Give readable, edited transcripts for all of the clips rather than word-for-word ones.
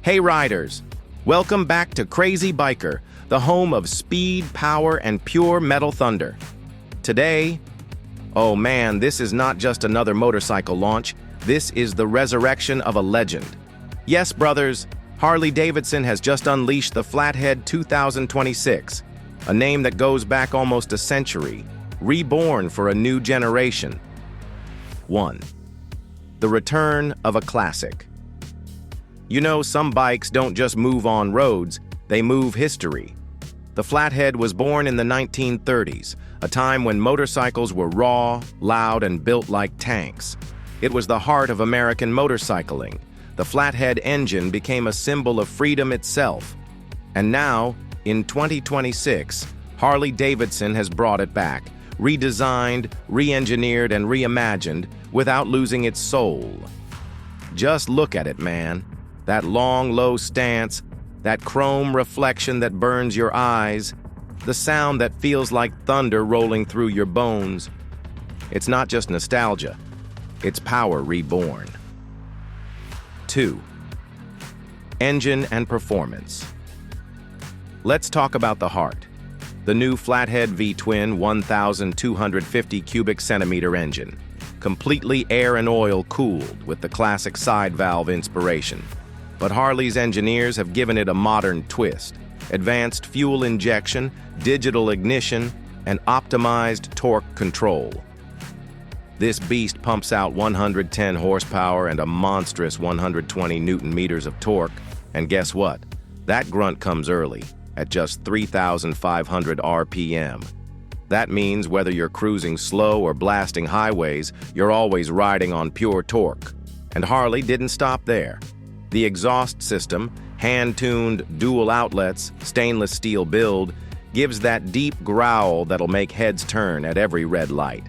Hey riders, welcome back to Crazy Biker, the home of speed, power, and pure metal thunder. Today, oh man, this is not just another motorcycle launch, this is the resurrection of a legend. Yes, brothers, Harley-Davidson has just unleashed the Flathead 2026, a name that goes back almost a century, reborn for a new generation. 1. The return of a classic. You know, some bikes don't just move on roads, they move history. The Flathead was born in the 1930s, a time when motorcycles were raw, loud, and built like tanks. It was the heart of American motorcycling. The Flathead engine became a symbol of freedom itself. And now, in 2026, Harley-Davidson has brought it back, redesigned, re-engineered, and reimagined without losing its soul. Just look at it, man. That long, low stance, that chrome reflection that burns your eyes, the sound that feels like thunder rolling through your bones. It's not just nostalgia, it's power reborn. 2. Engine and performance. Let's talk about the heart. The new Flathead V-Twin 1,250 cubic centimeter engine, completely air and oil cooled with the classic side valve inspiration. But Harley's engineers have given it a modern twist. Advanced fuel injection, digital ignition, and optimized torque control. This beast pumps out 110 horsepower and a monstrous 120 newton meters of torque. And guess what? That grunt comes early, at just 3,500 RPM. That means whether you're cruising slow or blasting highways, you're always riding on pure torque. And Harley didn't stop there. The exhaust system, hand-tuned dual outlets, stainless steel build, gives that deep growl that'll make heads turn at every red light.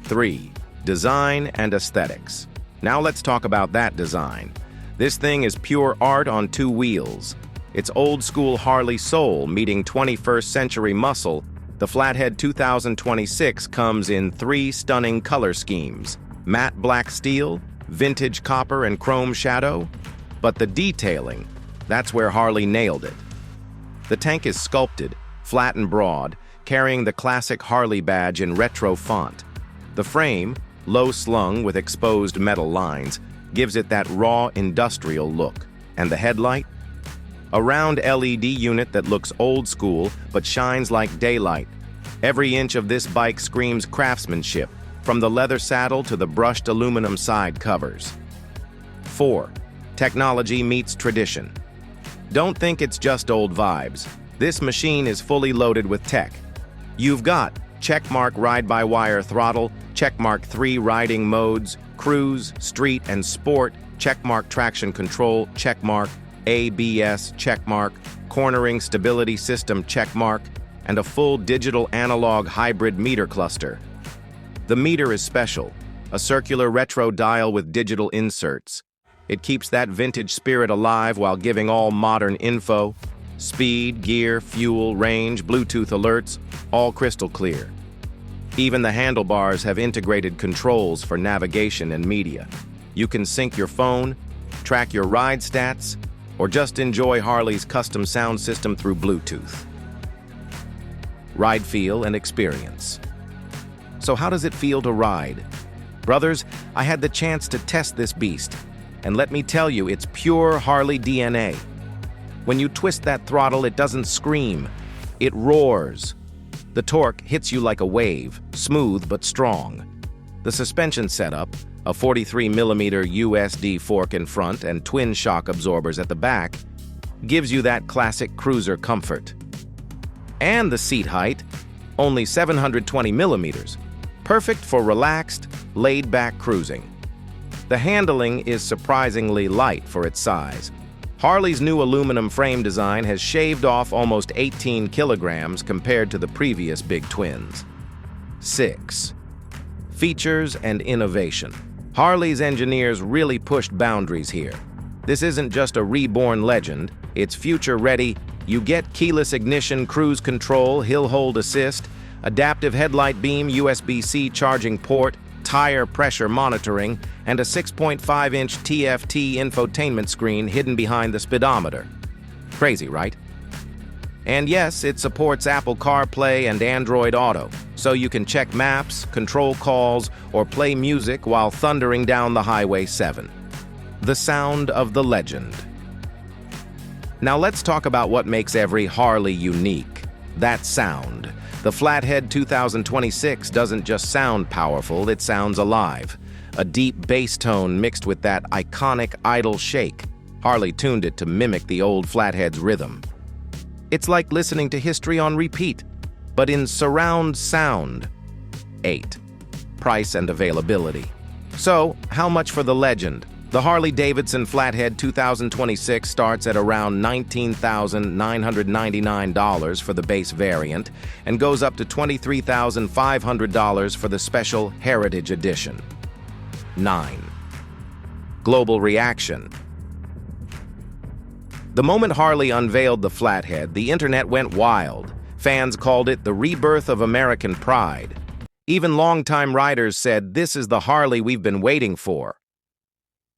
3. Design and aesthetics. Now let's talk about that design. This thing is pure art on two wheels. It's old-school Harley soul meeting 21st century muscle. The Flathead 2026 comes in 3 stunning color schemes: matte black steel, vintage copper, and chrome shadow. But the detailing, that's where Harley nailed it. The tank is sculpted, flat and broad, carrying the classic Harley badge in retro font. The frame, low slung with exposed metal lines, gives it that raw industrial look. And the headlight? A round LED unit that looks old school but shines like daylight. Every inch of this bike screams craftsmanship, from the leather saddle to the brushed aluminum side covers. 4. Technology meets tradition. Don't think it's just old vibes. This machine is fully loaded with tech. You've got checkmark ride-by-wire throttle, checkmark 3 riding modes, cruise, street, and sport, checkmark traction control, checkmark ABS, checkmark cornering stability system, checkmark, and a full digital analog hybrid meter cluster. The meter is special, a circular retro dial with digital inserts. It keeps that vintage spirit alive while giving all modern info: speed, gear, fuel, range, Bluetooth alerts, all crystal clear. Even the handlebars have integrated controls for navigation and media. You can sync your phone, track your ride stats, or just enjoy Harley's custom sound system through Bluetooth. Ride feel and experience. So how does it feel to ride? Brothers, I had the chance to test this beast. And let me tell you, it's pure Harley DNA. When you twist that throttle, it doesn't scream, it roars. The torque hits you like a wave, smooth but strong. The suspension setup, a 43mm USD fork in front and twin shock absorbers at the back, gives you that classic cruiser comfort. And the seat height, only 720mm, perfect for relaxed, laid-back cruising. The handling is surprisingly light for its size. Harley's new aluminum frame design has shaved off almost 18 kilograms compared to the previous big twins. 6. Features and innovation. Harley's engineers really pushed boundaries here. This isn't just a reborn legend, it's future-ready. You get keyless ignition, cruise control, hill hold assist, adaptive headlight beam, USB-C charging port, tire pressure monitoring, and a 6.5-inch TFT infotainment screen hidden behind the speedometer. Crazy, right? And yes, it supports Apple CarPlay and Android Auto, so you can check maps, control calls, or play music while thundering down the Highway 7. The sound of the legend. Now let's talk about what makes every Harley unique. That sound. The Flathead 2026 doesn't just sound powerful, it sounds alive. A deep bass tone mixed with that iconic idle shake. Harley tuned it to mimic the old Flathead's rhythm. It's like listening to history on repeat, but in surround sound. 8. Price and availability. So, how much for the legend? The Harley-Davidson Flathead 2026 starts at around $19,999 for the base variant and goes up to $23,500 for the special Heritage Edition. 9. Global reaction. The moment Harley unveiled the Flathead, the internet went wild. Fans called it the rebirth of American pride. Even longtime riders said, "This is the Harley we've been waiting for."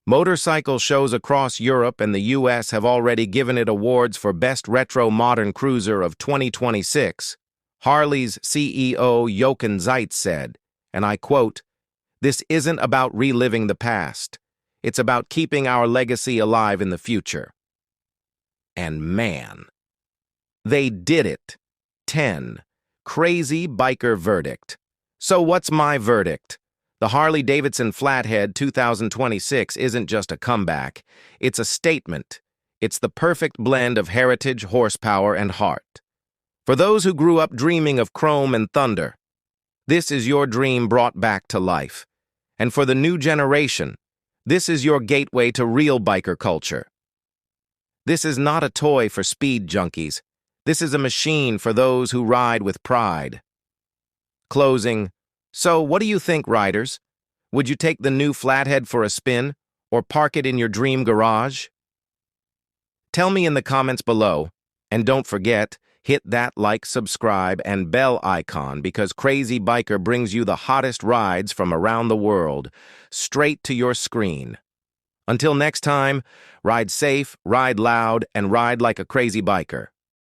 Motorcycle shows across Europe and the US have already given it awards for Best Retro Modern Cruiser of 2026. Harley's CEO Jochen Zeitz said, and I quote, "This isn't about reliving the past. It's about keeping our legacy alive in the future." And man, they did it. 10. Crazy biker verdict. So what's my verdict? The Harley-Davidson Flathead 2026 isn't just a comeback, it's a statement. It's the perfect blend of heritage, horsepower, and heart. For those who grew up dreaming of chrome and thunder, this is your dream brought back to life. And for the new generation, this is your gateway to real biker culture. This is not a toy for speed junkies. This is a machine for those who ride with pride. Closing. So, what do you think, riders? Would you take the new Flathead for a spin, or park it in your dream garage? Tell me in the comments below, and don't forget, hit that like, subscribe, and bell icon because Crazy Biker brings you the hottest rides from around the world, straight to your screen. Until next time, ride safe, ride loud, and ride like a crazy biker.